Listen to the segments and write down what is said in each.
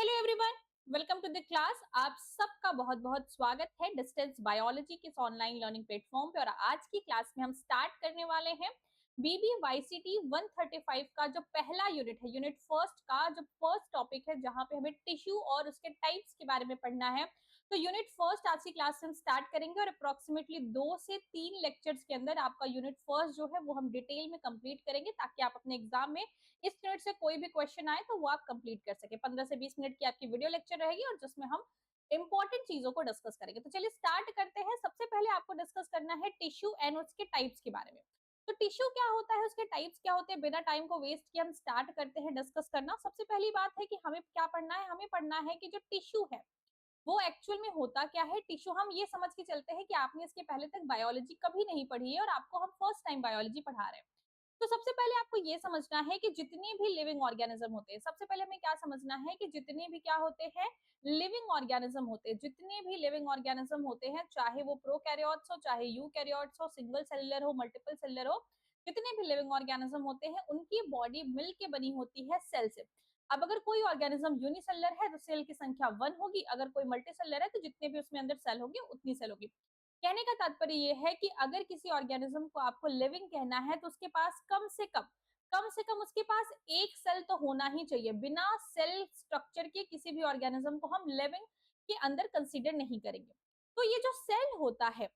Hello everyone, welcome to the class. आप सबका बहुत बहुत स्वागत है डिस्टेंस बायोलॉजी के इस ऑनलाइन लर्निंग प्लेटफॉर्म पे। और आज की क्लास में हम स्टार्ट करने वाले हैं BBYCT 135 का जो पहला यूनिट है, यूनिट फर्स्ट का जो फर्स्ट टॉपिक है, जहां पे हमें टिश्यू और उसके टाइप्स के बारे में पढ़ना है। तो यूनिट फर्स्ट आज की क्लास से हम स्टार्ट करेंगे और अप्रोक्सीमेटली 2 से 3 लेक्चर्स के अंदर आपका यूनिट फर्स्ट जो है वो हम डिटेल में कंप्लीट करेंगे, ताकि आप अपने एग्जाम में इस यूनिट से कोई भी क्वेश्चन आए तो वो आप कंप्लीट कर सके। 15 से 20 मिनट की आपकी वीडियो लेक्चर रहेगी और जिसमें हम इंपॉर्टेंट चीजों को डिस्कस करेंगे। तो चलिए स्टार्ट करते हैं। सबसे पहले आपको डिस्कस करना है टिश्यू एंड उसके टाइप्स के बारे में। तो टिश्यू क्या होता है, उसके टाइप्स क्या होते हैं, बिना टाइम को वेस्ट किए हम स्टार्ट करते हैं डिस्कस करना। सबसे पहली बात है कि हमें क्या पढ़ना है, हमें पढ़ना है कि जो टिश्यू है वो एक्चुअल में होता क्या है। टिश्यू हम ये समझ के चलते हैं कि आपने इसके पहले तक बायोलॉजी कभी नहीं पढ़ी है और आपको हम फर्स्ट टाइम बायोलॉजी पढ़ा रहे हैं। तो सबसे पहले आपको ये समझना है कि जितने भी लिविंग ऑर्गेनिज्म होते हैं, सबसे पहले हमें क्या समझना है कि जितने भी क्या होते हैं, लिविंग ऑर्गेनिज्म होते हैं। जितने भी लिविंग ऑर्गेनिज्म होते हैं, चाहे वो प्रोकैरियोट्स हो, चाहे यूकैरियोट्स हो, सिंगल सेलुलर हो, मल्टीपल सेलुलर हो, जितने भी लिविंग ऑर्गेनिज्म होते हैं उनकी बॉडी मिल के बनी होती है सेल से। अब अगर कोई ऑर्गेनिज्म यूनिसेलुलर है तो सेल की संख्या 1 होगी, अगर कोई मल्टीसेलुलर है तो जितने भी उसमें अंदर सेल होंगे उतनी सेल होगी। कहने का तात्पर्य ये है कि अगर किसी ऑर्गेनिज्म को आपको लिविंग कहना है तो उसके पास कम से कम उसके पास एक सेल तो होना ही चाहिए। बिना सेल स्ट्रक्चर के किसी भी ऑर्गेनिज्म को हम लिविंग के अंदर कंसीडर नहीं करेंगे। तो ये जो सेल होता है,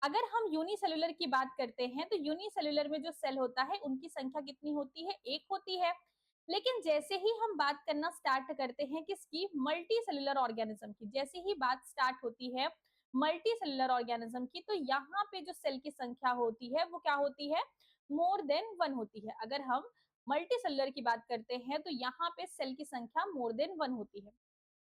अगर हम यूनिसेलुलर की बात करते हैं तो यूनिसेलुलर में जो सेल होता है उनकी संख्या कितनी होती है, एक होती है। लेकिन जैसे ही हम बात करना स्टार्ट करते हैं किसकी, मल्टी सेलुलर ऑर्गेनिज्म की, जैसे ही बात स्टार्ट होती है मल्टी सेलुलर ऑर्गेनिज्म की, तो यहाँ पे जो सेल की संख्या होती है वो क्या होती है, मोर देन 1 होती है। अगर हम मल्टी सेलुलर की बात करते हैं तो यहाँ पे सेल की संख्या मोर देन 1 होती है।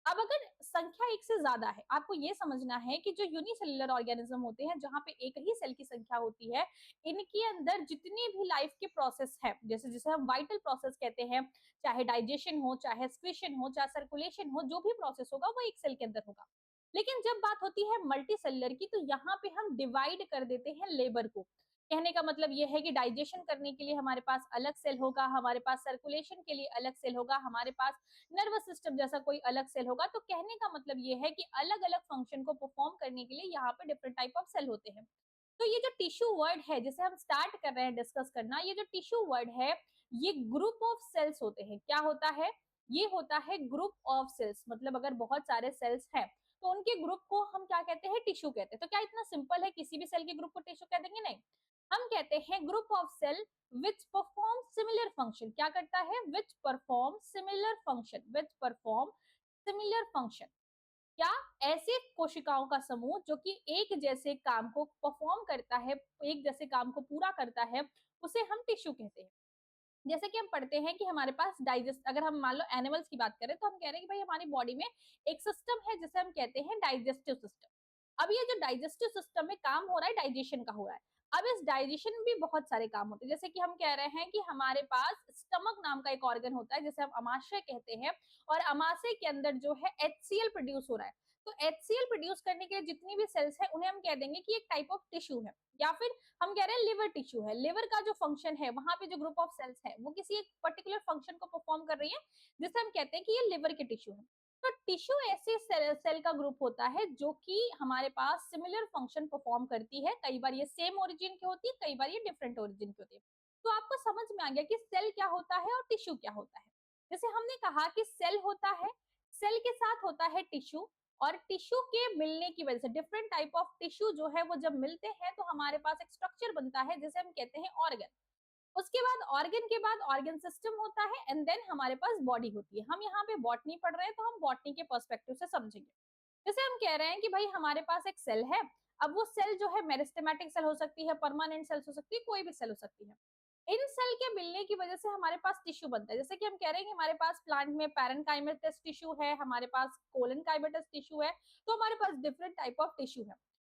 अब अगर संख्या एक से ज्यादा है, आपको ये समझना है कि जो यूनिसेलुलर ऑर्गेनिज्म होते हैं, जहां पे एक ही सेल की संख्या होती है, इनके अंदर जितनी भी लाइफ के प्रोसेस है, जैसे जिसे हम वाइटल प्रोसेस कहते हैं, चाहे डाइजेशन हो, चाहे एक्सक्रीशन हो, चाहे सर्कुलेशन हो, जो भी प्रोसेस होगा वो एक सेल के अंदर होगा। लेकिन जब बात होती है मल्टी सेलुलर की, तो यहाँ पे हम डिवाइड कर देते हैं लेबर को। कहने का मतलब ये है कि डाइजेशन करने के लिए हमारे पास अलग सेल होगा, हमारे पास सर्कुलेशन के लिए अलग सेल होगा, हमारे पास नर्वस सिस्टम जैसा कोई अलग सेल होगा। तो कहने का मतलब ये है कि अलग अलग फंक्शन को परफॉर्म करने के लिए यहाँ पे डिफरेंट टाइप ऑफ सेल होते हैं। तो ये जो टिश्यू वर्ड है जिसे हम स्टार्ट कर रहे हैं डिस्कस करना, ये जो टिश्यू वर्ड है ये ग्रुप ऑफ सेल्स होते हैं। क्या होता है, ये होता है ग्रुप ऑफ सेल्स। मतलब अगर बहुत सारे सेल्स हैं तो उनके ग्रुप को हम क्या कहते हैं, टिश्यू कहते हैं। तो क्या इतना सिंपल है, किसी भी सेल के ग्रुप को टिश्यू कह देंगे? नहीं, हम कहते हैं group of cell which perform similar function. क्या करता है, which perform similar function, which perform similar function. क्या, ऐसे कोशिकाओं का समूह जो कि एक जैसे काम को परफॉर्म करता है, एक जैसे काम को पूरा करता है, उसे हम टिश्यू कहते हैं। जैसे कि हम पढ़ते हैं कि हमारे पास डाइजेस्ट, अगर हम मान लो एनिमल्स की बात करें तो हम कह रहे हैं कि भाई हमारी बॉडी में एक सिस्टम है जिसे हम कहते हैं डाइजेस्टिव सिस्टम। अब ये जो डाइजेस्टिव सिस्टम में काम हो रहा है, डाइजेशन का हो रहा है। अब इस डाइजेशन में भी बहुत सारे काम होते हैं। जैसे कि हम कह रहे हैं कि हमारे पास स्टमक नाम का एक ऑर्गन होता है जिसे हम अमाशय कहते हैं, और अमाशय के अंदर जो है HCl प्रोड्यूस हो रहा है। तो HCl प्रोड्यूस करने के लिए जितनी भी सेल्स है उन्हें हम कह देंगे कि एक टाइप ऑफ टिश्यू है। या फिर हम कह रहे हैं लिवर टिश्यू है। लिवर का जो फंक्शन है, वहां पे जो ग्रुप ऑफ सेल्स है वो किसी एक पर्टिकुलर फंक्शन को परफॉर्म कर रही है, जिसे हम कहते हैं कि ये लिवर के टिश्यू है। तो टिश्यू ऐसे सेल का ग्रुप होता है जो कि हमारे पास सिमिलर फंक्शन परफॉर्म करती है। कई बार ये सेम ओरिजिन की होती है, कई बार ये डिफरेंट ओरिजिन की होती है। तो आपको समझ में आ गया कि सेल क्या होता है और टिश्यू क्या होता है। जैसे हमने कहा कि सेल होता है, सेल के साथ होता है टिश्यू, और टिश्यू के मिलने की वजह से, डिफरेंट टाइप ऑफ टिश्यू जो है वो जब मिलते हैं तो हमारे पास एक स्ट्रक्चर बनता है जिसे हम कहते हैं ऑर्गन। उसके बाद ऑर्गन के बाद ऑर्गन सिस्टम होता है, एंड देन हमारे पास बॉडी होती है। हम यहाँ पे बॉटनी पढ़ रहे हैं तो हम बॉटनी के पर्सपेक्टिव से समझेंगे। जैसे हम कह रहे हैं कि भाई हमारे पास एक सेल है। अब वो सेल जो है मेरिस्टेमेटिक सेल हो सकती है, परमानेंट सेल हो सकती है, कोई भी सेल हो सकती है। इन सेल के मिलने की वजह से हमारे पास टिश्यू बनता है। जैसे कि हम कह रहे हैं कि हमारे पास प्लांट में पैरेनकाइमेटस टिश्यू है, हमारे पास कोलनकाइमेटस टिश्यू है, तो हमारे पास डिफरेंट टाइप ऑफ टिश्यू है।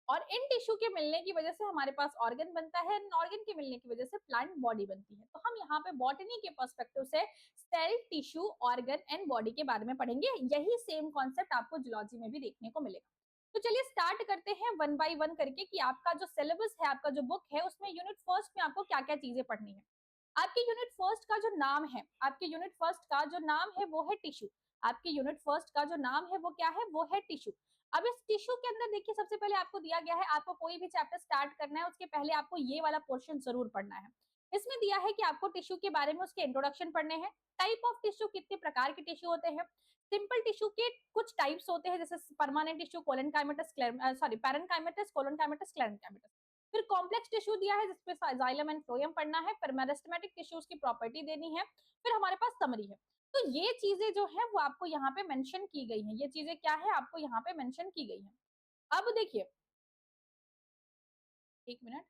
और इन टिश्यू के मिलने की वजह से हमारे पास ऑर्गन बनता है, इन ऑर्गन के मिलने की वजह से प्लांट बॉडी बनती है। तो हम यहाँ पे बॉटनी के पर्सपेक्टिव से cell, tissue, organ and body के बारे में पढ़ेंगे। यही सेम कॉन्सेप्ट आपको जूलॉजी में भी देखने को मिलेगा। तो चलिए स्टार्ट करते हैं वन बाय वन करके कि आपका जो सिलेबस है, आपका जो बुक है, उसमें यूनिट फर्स्ट में आपको क्या क्या चीजें पढ़नी है। आपके यूनिट फर्स्ट का जो नाम है, आपके यूनिट फर्स्ट का जो नाम है वो है टिश्यू। आपके यूनिट फर्स्ट का जो नाम है वो क्या है, वो है टिश्यू। अब इस टिश्यू के अंदर देखिए सबसे पहले आपको दिया गया है, आपको कोई भी चैप्टर स्टार्ट करना है उसके पहले आपको ये वाला पोर्शन जरूर पढ़ना है। इसमें दिया है कि आपको टिश्यू के बारे में उसके इंट्रोडक्शन पढ़ने हैं, टाइप ऑफ टिश्यू, कितने प्रकार के टिश्यू होते हैं, सिंपल टिश्यू के कुछ टाइप्स होते हैं जैसे परमानेंट टिश्यू, कोलेनकाइमेटस, सॉरी पैरेनकाइमेटस, कोलोनकाइमेटस, स्क्लेरेनकाइमेटस। फिर कॉम्प्लेक्स टिश्यू दिया है जिसपे जाइलम एंड फ्लोएम पढ़ना है, फिर मेरिस्टेमेटिक टिश्यूज की प्रॉपर्टी देनी है, फिर हमारे पास समरी है। तो ये चीजें जो है वो आपको यहाँ पे मेंशन की गई हैं, ये चीजें क्या है आपको यहाँ पे मेंशन की गई हैं। अब देखिए, एक मिनट,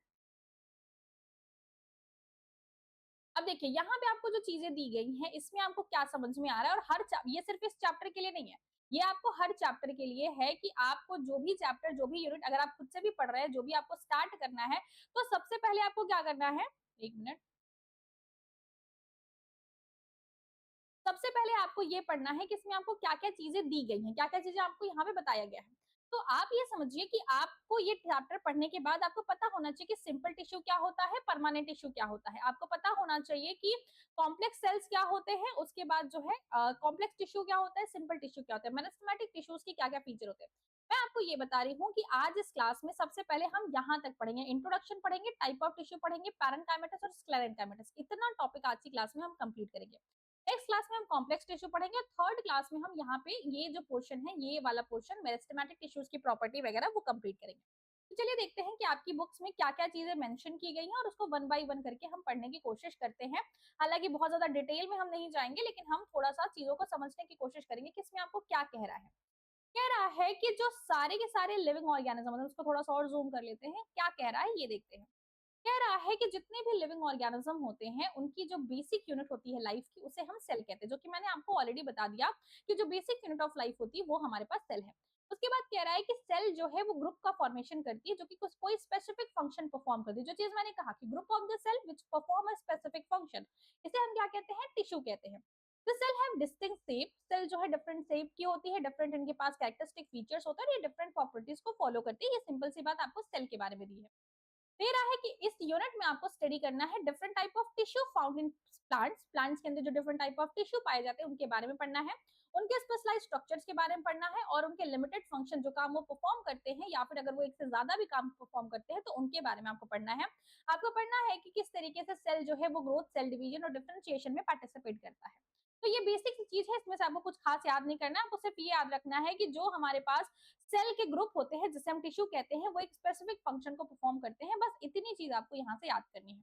अब देखिए यहाँ पे आपको जो चीजें दी गई हैं इसमें आपको क्या समझ में आ रहा है, और ये सिर्फ इस चैप्टर के लिए नहीं है, ये आपको हर चैप्टर के लिए है कि आपको जो भी चैप्टर, जो भी यूनिट अगर आप खुद से भी पढ़ रहे हैं, जो भी आपको स्टार्ट करना है, तो सबसे पहले आपको क्या करना है, एक मिनट, सबसे पहले आपको ये पढ़ना है कि इसमें आपको क्या क्या चीजें दी गई हैं, क्या क्या चीजें आपको यहाँ पे बताया गया है। तो आप ये समझिए कि आपको ये चैप्टर पढ़ने के बाद आपको पता होना चाहिए कि सिंपल टिश्यू क्या होता है, परमानेंट टिश्यू क्या होता है, आपको पता होना चाहिए कि कॉम्प्लेक्स सेल्स क्या होते हैं, उसके बाद जो है कॉम्प्लेक्स टिश्यू क्या होता है, सिंपल टिश्यू क्या होता है, मेरिस्टेमेटिक टिश्यूज की क्या क्या फीचर होते हैं। मैं आपको ये बता रही हूँ कि आज इस क्लास में सबसे पहले हम यहाँ तक पढ़ेंगे, इंट्रोडक्शन पढ़ेंगे, टाइप ऑफ टिश्यू पढ़ेंगे, पैरेनकाइमेटस और स्क्लेरेनकाइमेटस, इतना टॉपिक आज की क्लास में हम कंप्लीट करेंगे। नेक्स्ट क्लास में हम कॉम्प्लेक्स टिश्यू पढ़ेंगे, थर्ड क्लास में हम यहाँ पे ये जो पोर्शन है, ये वाला पोर्शन मेरिस्टेमेटिक टिश्यूज की प्रॉपर्टी वगैरह वो कंप्लीट करेंगे। तो चलिए देखते हैं कि आपकी बुक्स में क्या क्या चीजें मेंशन की गई हैं और उसको वन बाय वन करके हम पढ़ने की कोशिश करते हैं। हालांकि बहुत ज्यादा डिटेल में हम नहीं जाएंगे, लेकिन हम थोड़ा सा चीजों को समझने की कोशिश करेंगे कि इसमें आपको क्या कह रहा है। कह रहा है कि जो सारे के सारे लिविंग ऑर्गेनिज्म, मतलब उसको थोड़ा सा और जूम कर लेते हैं, क्या कह रहा है ये देखते हैं। कह रहा है कि जितने भी लिविंग ऑर्गेनिज्म होते हैं उनकी जो बेसिक यूनिट होती है लाइफ की, उसे हम सेल कहते हैं, जो कि मैंने आपको ऑलरेडी बता दिया कि जो बेसिक यूनिट ऑफ लाइफ होती है वो हमारे पास सेल है। उसके बाद कह रहा है कि सेल जो है वो ग्रुप का फॉर्मेशन करती है, जो कि कुछ कोई स्पेसिफिक फंक्शन परफॉर्म करती है, जो चीज मैंने कहा कि group of the cell which perform a specific function, इसे हम क्या कहते हैं, टिश्यू कहते हैं। तो cell have distinct shape, cell जो है डिफरेंट शेप की होती है, डिफरेंट इनके पास कैरेक्टरिस्टिक फीचर्स होता है और ये डिफरेंट प्रॉपर्टीज को फॉलो करती है। ये सिंपल सी बात आपको सेल के बारे में दी है। दे रहा है कि इस यूनिट में आपको स्टडी करना है different type of tissue found in plants, plants के अंदर जो डिफरेंट टाइप ऑफ टिश्यू पाए जाते हैं उनके बारे में पढ़ना है, उनके स्पेशलाइज्ड स्ट्रक्चर्स के बारे में पढ़ना है, और उनके लिमिटेड फंक्शन जो काम वो परफॉर्म करते हैं, या फिर अगर वो एक से ज्यादा भी काम परफॉर्म करते हैं तो उनके बारे में आपको पढ़ना है। आपको पढ़ना है कि किस तरीके से सेल जो है वो ग्रोथ, सेल डिवीजन और डिफरेंशिएशन में पार्टिसिपेट करता है। तो ये बेसिक चीज है, इसमें से आपको कुछ खास याद नहीं करना, आपको सिर्फ ये याद रखना है कि जो हमारे पास सेल के ग्रुप होते हैं जिसे हम टिश्यू कहते हैं, वो एक स्पेसिफिक फंक्शन को परफॉर्म करते हैं, बस इतनी चीज आपको यहाँ से याद करनी है।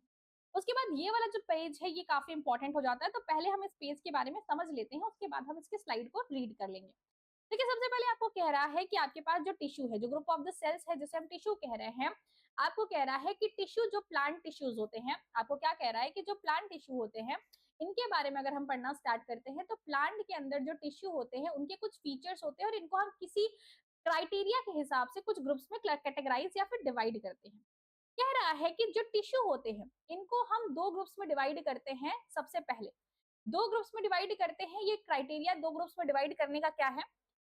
उसके बाद ये वाला जो पेज है ये काफी इंपॉर्टेंट हो जाता है, तो पहले हम इस पेज के बारे में समझ लेते हैं, उसके बाद हम इसके स्लाइड को रीड कर लेंगे। देखिए सबसे पहले आपको कह रहा है कि आपके पास जो टिश्यू है, जो ग्रुप ऑफ द सेल्स है जिसे हम टिश्यू कह रहे हैं, आपको कह रहा है कि टिश्यू जो प्लांट टिश्यूज होते हैं, आपको क्या कह रहा है कि जो प्लांट टिश्यू होते हैं इनके बारे में अगर हम पढ़ना स्टार्ट करते हैं, तो प्लांट के अंदर जो टिश्यू होते हैं उनके कुछ फीचर्स होते हैं और इनको हम किसी क्राइटेरिया के हिसाब से कुछ ग्रुप्स में कैटेगराइज या फिर डिवाइड करते हैं। कह रहा है कि जो टिश्यू होते हैं इनको हम दो ग्रुप्स में डिवाइड करते हैं। सबसे पहले दो ग्रुप्स में डिवाइड करते हैं, ये क्राइटेरिया दो ग्रुप्स में डिवाइड करने का क्या है,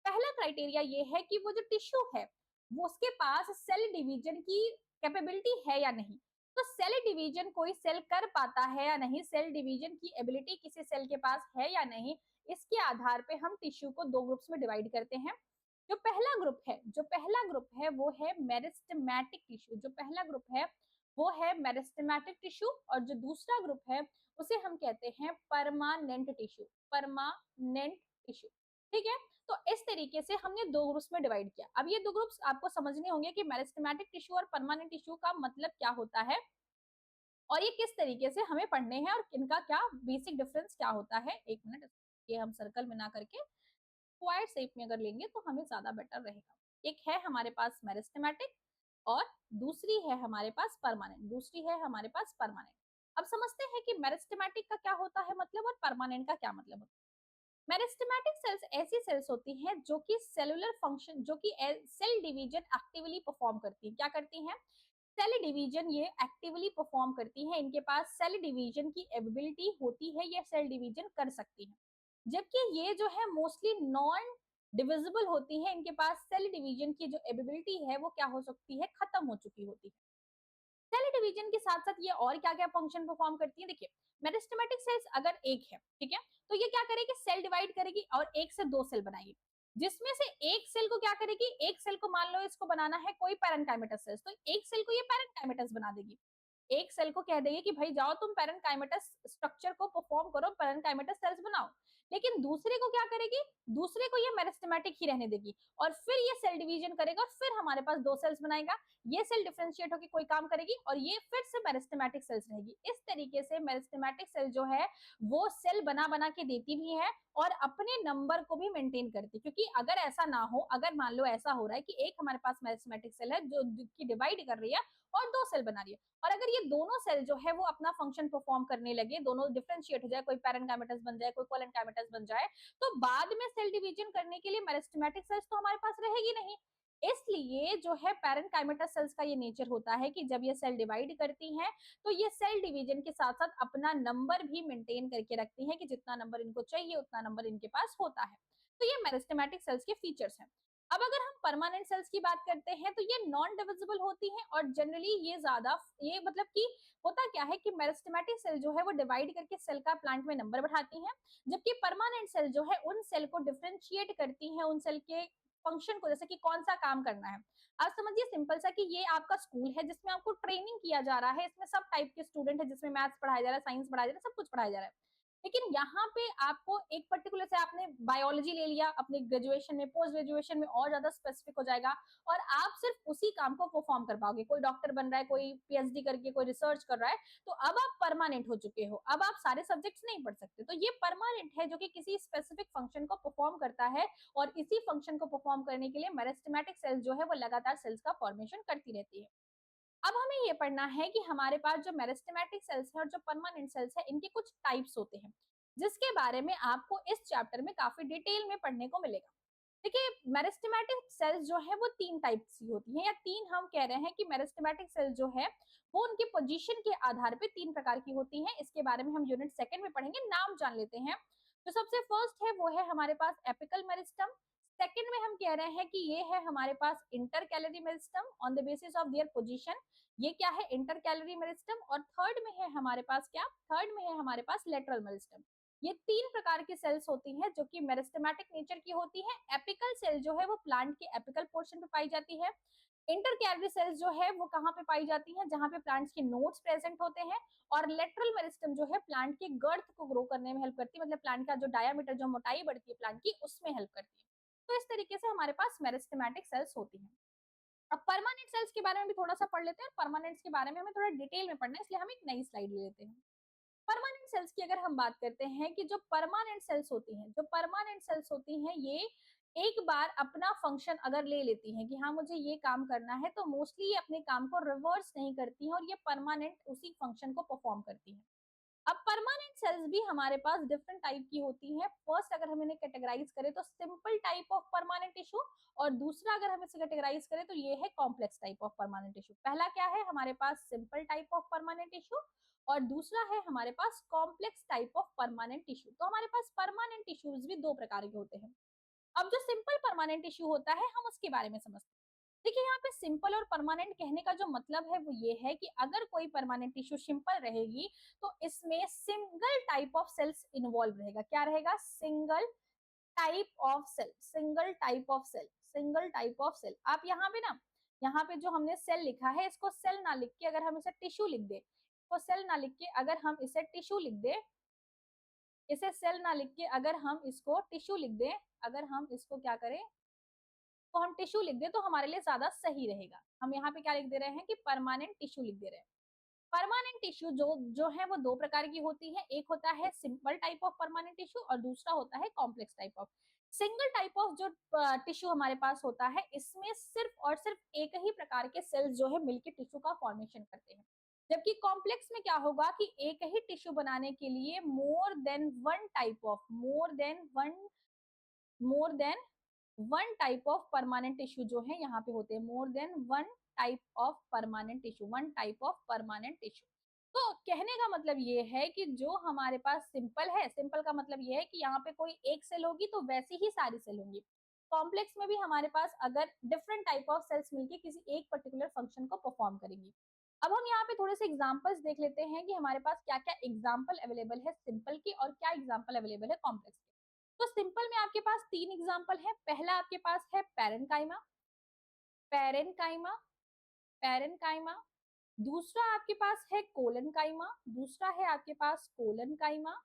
पहला क्राइटेरिया ये है कि वो जो टिश्यू है वो उसके पास सेल डिवीजन की कैपेबिलिटी है या नहीं। तो सेल डिवीजन कोई सेल कर पाता है या नहीं, सेल डिवीजन की एबिलिटी किसी सेल के पास है या नहीं, इसके आधार पे हम टिश्यू को दो ग्रुप्स में डिवाइड करते हैं। जो पहला ग्रुप है वो है मेरिस्टेमेटिक टिश्यू, जो पहला ग्रुप है वो है मेरिस्टेमेटिक टिश्यू, और जो दूसरा ग्रुप है उसे हम कहते हैं परमानेंट टिश्यू, परमानेंट टिश्यू। ठीक है, तो इस तरीके से हमने दो ग्रुप्स में डिवाइड किया। अब ये दो ग्रुप्स आपको समझने होंगे कि मेरिस्टेमेटिक टिश्यू और परमानेंट टिश्यू का मतलब क्या होता है और ये किस तरीके से हमें पढ़ने हैं और इनका क्या बेसिक डिफरेंस क्या होता है। एक मिनट, ये हम सर्कल में ना करके स्क्वायर शेप में अगर लेंगे तो हमें ज्यादा बेटर रहेगा। एक है हमारे पास मेरिस्टेमेटिक और दूसरी है हमारे पास परमानेंट, दूसरी है हमारे पास परमानेंट। अब समझते हैं कि मेरिस्टेमेटिक का क्या होता है मतलब और परमानेंट का क्या मतलब होता है। मेरिस्टेमेटिक सेल्स ऐसी सेल्स होती हैं जो कि सेलुलर फंक्शन, जो कि सेल डिवीजन एक्टिवली परफॉर्म करती हैं। क्या करती हैं, सेल डिवीजन ये एक्टिवली परफॉर्म करती है, इनके पास सेल डिवीजन की एबिलिटी होती है, ये सेल डिवीजन कर सकती है। जबकि ये जो है मोस्टली नॉन डिविजिबल होती है, इनके पास सेल डिवीजन की जो एबिलिटी है वो क्या हो सकती है, खत्म हो चुकी होती है। सेल डिवीजन के साथ साथ ये और क्या क्या फंक्शन परफॉर्म करती है, देखिए मेरिस्टेमेटिक सेल्स अगर एक है, ठीक है, तो ये क्या करेगी, सेल डिवाइड करेगी और एक से दो सेल बनाएगी, जिसमें से एक सेल को क्या करेगी, एक सेल को मान लो इसको बनाना है कोई पैरेंकाइमेटस सेल्स, तो एक सेल को ये पैरेंकाइमेटस बना देगी, एक सेल को कह देगी कि भाई जाओ तुम पैरेंकाइमेटस स्ट्रक्चर को परफॉर्म करो, पैरेंकाइमेटस सेल्स बनाओ, लेकिन दूसरे को क्या करेगी, दूसरे को ये मेरिस्टेमेटिक ही रहने देगी और फिर ये सेल डिवीजन करेगा और फिर हमारे पास दो सेल्स बनाएगा, ये सेल डिफरेंशिएट होकर कोई काम करेगी और ये फिर से मेरिस्टेमेटिक सेल्स रहेगी। इस तरीके से मेरिस्टेमेटिक सेल जो है वो सेल बना बना के देती भी है और अपने नंबर को भी मेंटेन करती है, क्योंकि अगर ऐसा ना हो, अगर मान लो ऐसा हो रहा है कि एक हमारे पास मेरिस्टेमेटिक सेल है जो की डिवाइड कर रही है और दो सेल बना रही है, और अगर ये दोनों सेल जो है वो अपना फंक्शन परफॉर्म करने लगे, दोनों डिफरेंशिएट हो जाए, कोई पैरेंकाइमेटस बन जाए, कोई कोलेनकाइमेटस बन जाए, तो बाद में सेल डिवीजन करने के लिए मेरिस्टेमेटिक सेल्स तो हमारे पास रहेगी नहीं। इसलिए जो है पैरेंकाइमेटस सेल्स का ये नेचर होता है कि जब ये सेल डिवाइड करती हैं तो ये सेल डिवीजन के साथ साथ अपना नंबर भी मेंटेन करके रखती हैं कि जितना नंबर इनको चाहिए उतना नंबर इनके पास होता है। तो ये मेरिस्टेमेटिक सेल्स के फीचर्स हैं। अब अगर हम परमानेंट सेल्स की बात करते हैं तो ये नॉन डिविजिबल होती हैं और जनरली ये ज्यादा, ये मतलब कि होता क्या है कि मेरिस्टेमेटिक सेल जो है वो डिवाइड करके सेल का प्लांट में नंबर बढ़ाती हैं, जबकि परमानेंट सेल जो है उन सेल को डिफरेंशिएट करती हैं, उन सेल के फंक्शन को, जैसे कि कौन सा काम करना है। आप समझिए सिंपल सा कि ये आपका स्कूल है जिसमें आपको ट्रेनिंग किया जा रहा है, इसमें सब टाइप के स्टूडेंट है, जिसमें मैथ्स पढ़ाया जा रहा है, साइंस पढ़ाया जा रहा है, सब कुछ पढ़ाया जा रहा है, लेकिन यहाँ पे आपको एक पर्टिकुलर से आपने बायोलॉजी ले लिया अपने ग्रेजुएशन में, पोस्ट ग्रेजुएशन में और ज्यादा स्पेसिफिक हो जाएगा और आप सिर्फ उसी काम को परफॉर्म कर पाओगे। कोई डॉक्टर बन रहा है, कोई पीएचडी करके कोई रिसर्च कर रहा है, तो अब आप परमानेंट हो चुके हो, अब आप सारे सब्जेक्ट्स नहीं पढ़ सकते। तो ये परमानेंट है जो कि किसी स्पेसिफिक फंक्शन को परफॉर्म करता है और इसी फंक्शन को परफॉर्म करने के लिए मेरिस्टेमेटिक सेल्स जो है वो लगातार सेल्स का फॉर्मेशन करती रहती है। अब हमें ये पढ़ना है कि हमारे पास जो मेरिस्टेमेटिक सेल्स है और जो परमानेंट सेल्स है इनके कुछ टाइप्स होते हैं, जिसके बारे में आपको इस चैप्टर में काफी डिटेल में पढ़ने को मिलेगा। देखिए मेरिस्टेमेटिक सेल्स जो है वो तीन टाइप्स की होती हैं, या तीन हम कह रहे हैं कि मेरिस्टेमेटिक सेल्स जो है वो उनके पोजीशन के आधार पे तीन प्रकार की होती हैं। इसके बारे में हम यूनिट सेकंड में पढ़ेंगे, नाम जान लेते हैं। तो सबसे फर्स्ट है वो है हमारे पास एपिकल मेरिस्टम, सेकंड में हम कह रहे हैं कि ये है हमारे पास intercalary meristem on the basis of their position, ये क्या है इंटर कैलरी मेरिस्टम, और थर्ड में है हमारे पास क्या, थर्ड में है हमारे पास लेटरल मेरिस्टम। ये तीन प्रकार की सेल्स होती हैं जो कि मेरिस्टेमेटिक नेचर की होती है। एपिकल सेल जो है वो प्लांट के एपिकल पोर्शन पे पाई जाती है। इंटर कैलरी सेल्स जो है वो कहाँ पे पाई जाती है, जहां पे प्लांट्स के नोड्स प्रेजेंट होते हैं। और लेटरल मेरिस्टम जो है प्लांट के गर्थ को ग्रो करने में हेल्प करती है, मतलब प्लांट का जो डायामीटर, जो मोटाई बढ़ती है प्लांट की, उसमें हेल्प करती है। तो इस तरीके से हमारे पास मेरिस्टेमेटिक सेल्स होती हैं। अब परमानेंट सेल्स के बारे में भी थोड़ा सा पढ़ लेते हैं, और परमानेंट के बारे में हमें थोड़ा डिटेल में पढ़ना है, इसलिए हम एक नई स्लाइड ले लेते हैं। परमानेंट सेल्स की अगर हम बात करते हैं कि जो परमानेंट सेल्स होती हैं, जो परमानेंट सेल्स होती हैं ये एक बार अपना फंक्शन अगर ले लेती हैं कि हाँ मुझे ये काम करना है, तो मोस्टली ये अपने काम को रिवर्स नहीं करती हैं और ये परमानेंट उसी फंक्शन को परफॉर्म करती हैं। अब परमानेंट सेल्स भी हमारे पास डिफरेंट टाइप की होती है। फर्स्ट अगर हम इन्हें कैटेगराइज करें तो simple type of permanent tissue, और दूसरा अगर हम इसे कैटेगराइज करें तो ये है complex type of permanent tissue. पहला क्या है हमारे पास simple type of permanent tissue, और दूसरा है हमारे पास complex type of permanent tissue. तो हमारे पास परमानेंट टिश्यूज भी दो प्रकार के होते हैं। अब जो सिंपल परमानेंट टिश्यू होता है हम उसके बारे में समझते हैं। देखिए यहाँ पे सिंपल और परमानेंट कहने का जो मतलब है वो ये है कि अगर कोई परमानेंट टिश्यू सिंपल रहेगी तो इसमें single type of cells involve रहेगा। क्या रहेगा, single type of cell, single type of cell, single type of cell. आप यहाँ पे ना, यहाँ पे जो हमने सेल लिखा है इसको सेल ना लिख के अगर हम इसे टिश्यू लिख दे, तो सेल ना लिख के अगर हम इसे टिश्यू लिख दे, इसे सेल ना लिख के अगर हम इसको टिश्यू लिख दे, अगर हम इसको क्या करें तो हम टिश्यू लिख दे तो हमारे लिए ज्यादा सही रहेगा। हम यहाँ पे क्या लिख दे रहे हैं कि परमानेंट टिश्यू लिख दे रहे हैं। परमानेंट टिश्यू जो जो है वो दो प्रकार की होती है, एक होता है simple type of permanent tissue और दूसरा होता है complex type of. Single type of जो टिश्यू हमारे पास होता है इसमें सिर्फ और सिर्फ एक ही प्रकार के सेल्स जो है मिलकर टिश्यू का फॉर्मेशन करते हैं, जबकि कॉम्प्लेक्स में क्या होगा कि एक ही टिश्यू बनाने के लिए more than one type of, more than one type of permanent tissue जो है यहाँ पे होते हैं, more than one type of permanent tissue, one type of permanent tissue. तो कहने का मतलब ये है कि जो हमारे पास सिंपल है, सिंपल का मतलब ये है कि यहाँ पे कोई एक सेल होगी तो वैसी ही सारी सेल होंगी। कॉम्प्लेक्स में भी हमारे पास अगर डिफरेंट टाइप ऑफ सेल्स मिलके किसी एक पर्टिकुलर फंक्शन को परफॉर्म करेंगी। अब हम यहाँ पे थोड़े से एग्जांपल्स देख लेते हैं कि हमारे पास क्या क्या एग्जांपल अवेलेबल है सिंपल की और क्या एग्जांपल अवेलेबल है कॉम्प्लेक्स के। तो सिंपल में आपके पास 3 एग्जांपल है। पहला आपके पास है पैरेन्काइमा, पैरेन्काइमा, पैरेन्काइमा। दूसरा आपके पास है कोलनकाइमा, दूसरा है आपके पास कोलनकाइमा,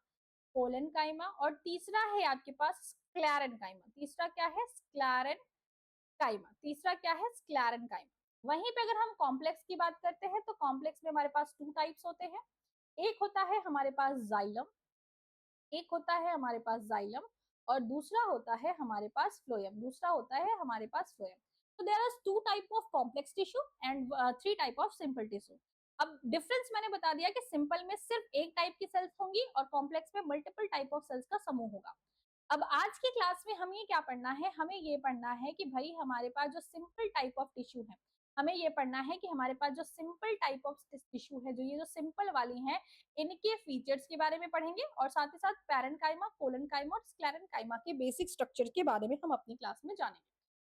कोलनकाइमा। और तीसरा है आपके पास स्क्लेरेन्काइमा। तीसरा क्या है? स्क्लेरेन्काइमा। तीसरा क्या है? स्क्लेरेन्काइमा। वहीं पे अगर हम कॉम्प्लेक्स की बात करते हैं तो कॉम्प्लेक्स में हमारे पास 2 टाइप्स होते हैं। एक होता है हमारे पास जाइलम, एक होता है हमारे पास जाइलम, और दूसरा होता है हमारे पास फ्लोएम, दूसरा होता है हमारे पास फ्लोएम। तो there are 2 type of complex tissue and 3 type of simple tissue. अब डिफरेंस मैंने बता दिया कि सिंपल में सिर्फ एक टाइप की सेल्स होंगी और कॉम्प्लेक्स में मल्टीपल टाइप ऑफ सेल्स का समूह होगा। अब आज की क्लास में हमें क्या पढ़ना है? हमें ये पढ़ना है कि भाई हमारे पास जो सिंपल टाइप ऑफ टिश्यू है, हमें ये पढ़ना है कि हमारे पास जो सिंपल टाइप ऑफ टिश्यू है, जो ये जो सिंपल वाली हैं, इनके फीचर्स के बारे में पढ़ेंगे और साथ ही साथ पैरेन्काइमा, कोलनकाइमा और स्क्लेरेन्काइमा के बेसिक स्ट्रक्चर के बारे में हम अपनी क्लास में जानेंगे।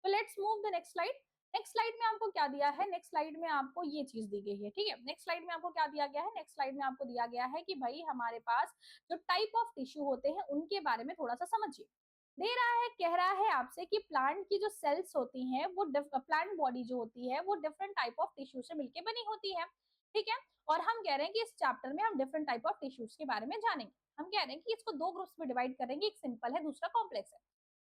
तो let's move the next slide. Next slide में आपको क्या दिया है? नेक्स्ट स्लाइड में आपको ये चीज दी गई है, ठीक है। नेक्स्ट स्लाइड में आपको क्या दिया गया है? नेक्स्ट स्लाइड में आपको दिया गया है कि भाई हमारे पास जो टाइप ऑफ टिश्यू होते हैं उनके बारे में थोड़ा सा समझिए। दे रहा है, कह रहा है आपसे कि प्लांट की जो सेल्स होती हैं वो प्लांट बॉडी जो होती है वो डिफरेंट टाइप ऑफ टिश्यू से मिलकर बनी होती है, ठीक है। और हम कह रहे हैं कि इस चैप्टर में हम डिफरेंट टाइप ऑफ टिश्यूज के बारे में जानेंगे। हम कह रहे हैं कि इसको 2 ग्रुप्स में डिवाइड करेंगे, एक सिंपल है, दूसरा कॉम्प्लेक्स है।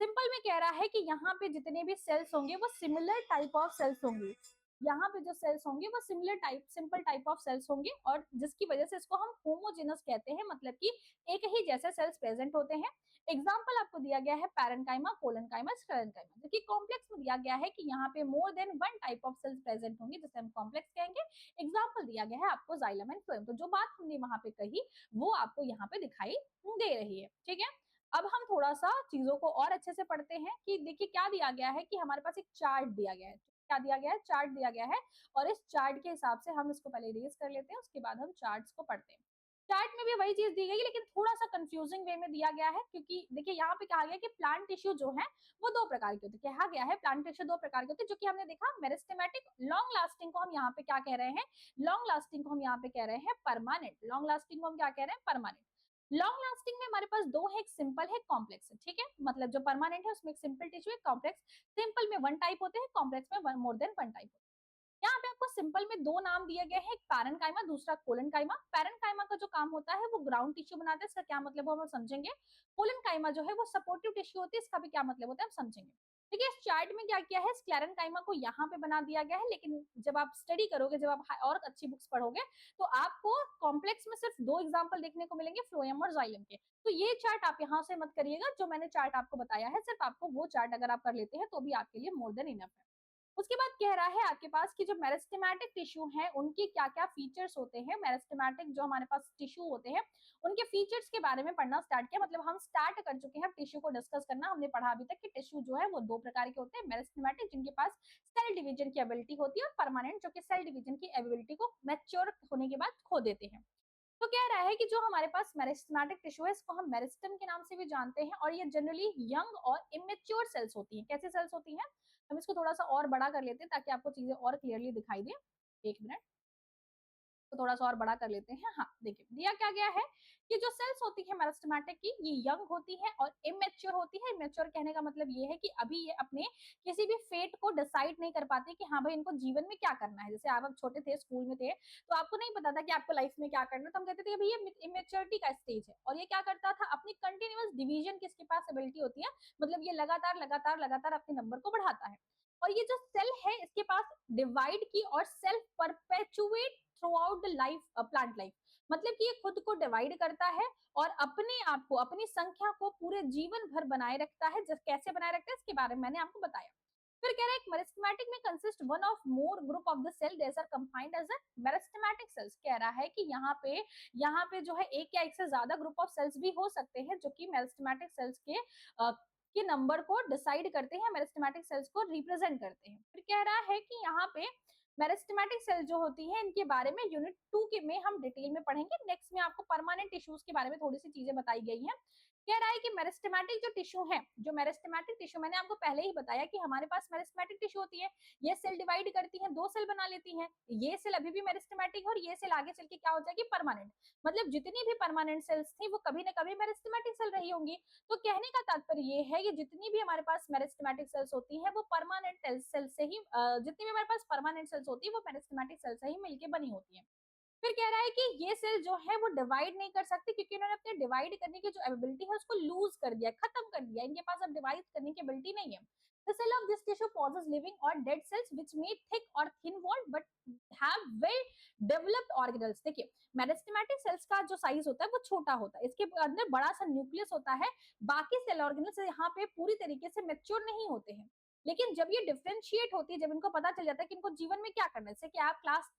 सिंपल में कह रहा है कि यहाँ पे जितने भी सेल्स होंगे वो सिमिलर टाइप ऑफ सेल्स होंगे। यहाँ पे जो सेल्स होंगे वो similar type, simple type of cells होंगे, और जिसकी वजह से इसको हम होमोजेनस कहते हैं, मतलब कि एक ही जैसे सेल्स प्रेजेंट होते हैं। एग्जाम्पल आपको दिया गया है पैरेन्काइमा, कोलनकाइमा, स्क्लेरेन्काइमा। देखिए कॉम्प्लेक्स में दिया गया है कि यहाँ पे more than 1 type of cells present होंगे, जिसे हम कॉम्प्लेक्स कहेंगे। एग्जाम्पल दिया गया है आपको जाइलम एंड फ्लोएम। तो जो बात हमने वहां पे कही वो आपको यहाँ पे दिखाई दे रही है, ठीक है। अब हम थोड़ा सा चीजों को और अच्छे से पढ़ते हैं कि देखिए क्या दिया गया है कि हमारे पास एक चार्ट दिया गया है। क्या दिया गया है? चार्ट दिया गया है। और इस चार्ट के हिसाब से हम इसको पहले इरेज कर लेते हैं, उसके बाद हम चार्ट्स को पढ़ते हैं। चार्ट में भी वही चीज दी गई लेकिन थोड़ा सा कंफ्यूजिंग वे में दिया गया है, क्योंकि देखिए यहाँ पे कहा गया कि प्लांट टिश्यू जो है वो 2 प्रकार के होते हैं। कहा गया है प्लांट टिश्यू 2 प्रकार के होते हैं, जो कि हमने देखा मेरिस्टेमेटिक, लॉन्ग लास्टिंग को हम यहाँ पे क्या कह रहे हैं? लॉन्ग लास्टिंग को हम यहाँ पे कह रहे हैं परमानेंट। लॉन्ग लास्टिंग को हम क्या कह रहे हैं? परमानेंट। लॉन्ग लास्टिंग में हमारे पास 2 है, एक सिंपल है, कॉम्प्लेक्स है, ठीक है। मतलब जो परमानेंट है उसमें एक सिंपल टिश्यू है, कॉम्प्लेक्स। सिंपल में 1 टाइप होते हैं, कॉम्प्लेक्स में मोर देन 1 टाइप। यहाँ पे आपको सिंपल में 2 नाम दिए गए हैं, एक पैरेन्काइमा, दूसरा कोलनकाइमा। पैरेन्काइमा का जो काम होता है वो ग्राउंड टिश्यू बनाता है, इसका क्या मतलब है हम समझेंगे। कोलनकाइमा जो है वो सपोर्टिव टिश्यू होती है, इसका भी क्या मतलब होता है हम समझेंगे। देखिए इस चार्ट में क्या किया है, स्क्लेरेन्काइमा को यहाँ पे बना दिया गया है, लेकिन जब आप स्टडी करोगे, जब आप और अच्छी बुक्स पढ़ोगे तो आपको कॉम्प्लेक्स में सिर्फ 2 एग्जाम्पल देखने को मिलेंगे, फ्लोएम और जाइलम के। तो ये चार्ट आप यहाँ से मत करिएगा, जो मैंने चार्ट आपको बताया है सिर्फ आपको वो चार्ट अगर आप कर लेते हैं तो भी आपके लिए मोर देन इनफ है। उसके बाद कह रहा है आपके पास कि जो मेरिस्टेमेटिक टिश्यू है उनके क्या क्या फीचर्स होते हैं। मेरिस्टेमेटिक जो हमारे पास टिश्यू होते हैं उनके फीचर्स के बारे में पढ़ना स्टार्ट किया, मतलब हम स्टार्ट कर चुके हैं टिश्यू को डिस्कस करना। हमने पढ़ा अभी तक कि टिश्यू जो है वो 2 प्रकार के होते हैं, मेरिस्टेमेटिक जिनके पास सेल डिवीजन की एबिलिटी होती है, और परमानेंट जो कि सेल डिवीजन की एबिलिटी को मैच्योर होने के बाद खो देते हैं। तो कह रहा है कि जो हमारे पास मेरिस्टेमेटिक टिश्यू है इसको हम मेरिस्टेम के नाम से भी जानते हैं, और ये जनरली यंग और इमेच्योर सेल्स होती हैं। कैसे सेल्स होती हैं? हम इसको थोड़ा सा और बड़ा कर लेते हैं ताकि आपको चीजें और क्लियरली दिखाई दे। 1 मिनट, तो थोड़ा सा और बड़ा कर लेते हैं। हाँ देखिए दिया क्या गया है कि जो सेल्स होती है मेरिस्टेमेटिक की, ये यंग होती है और इमेच्योर होती है। इमेच्योर कहने का मतलब ये है कि अभी ये अपने किसी भी फेट को डिसाइड नहीं कर पाते कि हाँ भाई इनको जीवन में क्या करना है। जैसे आप अब छोटे थे, स्कूल में थे, तो आपको नहीं पता था कि आपको लाइफ में क्या करना है, तो हम कहते थे कि भाई ये इमेच्योरिटी का स्टेज है। और ये क्या करता था, अपनी कंटिन्यूअस डिवीजन की इसके पास एबिलिटी होती है, मतलब ये लगातार लगातार लगातार अपने नंबर को बढ़ाता है। और ये जो सेल है इसके पास डिवाइड की और self perpetuate through out the life, plant life, मतलब कि ये खुद को डिवाइड करता है और अपने आप को, अपनी संख्या को पूरे जीवन भर बनाए रखता है। कैसे बनाए रखता है इसके बारे में मैंने आपको बताया। फिर कह रहा है एक मेरिस्टेमेटिक में consist one of more group of the cell there are combined as a meristematic cells. कह रहा है कि यहाँ पे जो है एक या एक से ज्यादा ग्रुप ऑफ सेल्स भी हो सकते हैं जो कि मेरिस्टेमेटिक सेल्स के नंबर को डिसाइड करते हैं, मेरिस्टेमेटिक सेल्स को रिप्रेजेंट करते हैं। फिर कह रहा है कि यहाँ पे मेरिस्टेमेटिक सेल जो होती है इनके बारे में यूनिट 2 के में हम डिटेल में पढ़ेंगे। नेक्स्ट में आपको परमानेंट टिश्यूज के बारे में थोड़ी सी चीजें बताई गई हैं। कह रहा है कि मेरिस्टेमेटिक जो टिश्यू है, जो मेरिस्टेमेटिक टिश्यू मैंने आपको पहले ही बताया कि हमारे पास मेरिस्टेमेटिक टिश्यू होती है, ये सेल डिवाइड करती है, दो सेल बना लेती हैं, ये सेल अभी भी मेरिस्टेमेटिक और ये सेल आगे चल के क्या हो जाएगी परमानेंट। मतलब जितनी भी परमानेंट सेल्स थी वो कभी ना कभी मेरिस्टेमेटिक सेल रही होंगी। तो कहने का तात्पर्य ये है कि जितनी भी हमारे पास मेरिस्टेमेटिक सेल्स होती है वो परमानेंट सेल से ही जितनी भी हमारे पास परमानेंट सेल्स होती है वो मेरिस्टेमेटिक सेल से ही मिलकर बनी होती है। फिर कह रहा है कि ये सेल जो है वो डिवाइड नहीं कर सकती क्योंकि इन्होंने अपने डिवाइड करने की जो एबिलिटी है उसको लूज कर दिया, खत्म कर दिया, इनके पास अब डिवाइड करने की एबिलिटी नहीं है। The cell of this tissue possesses living or dead cells which may thick or thin walled but have well developed organelles। देखिए मेरिस्टेमेटिक सेल्स का जो साइज होता है वो छोटा होता है, इसके अंदर बड़ा सा न्यूक्लियस होता है, बाकी सेल ऑर्गेनल्स यहाँ पे पूरी तरीके से मेच्योर नहीं होते हैं। लेकिन जब ये डिफरेंशिएट होती है, जब इनको पता चल जाता है कि इनको जीवन में क्या करना है, जैसे कि आप क्लास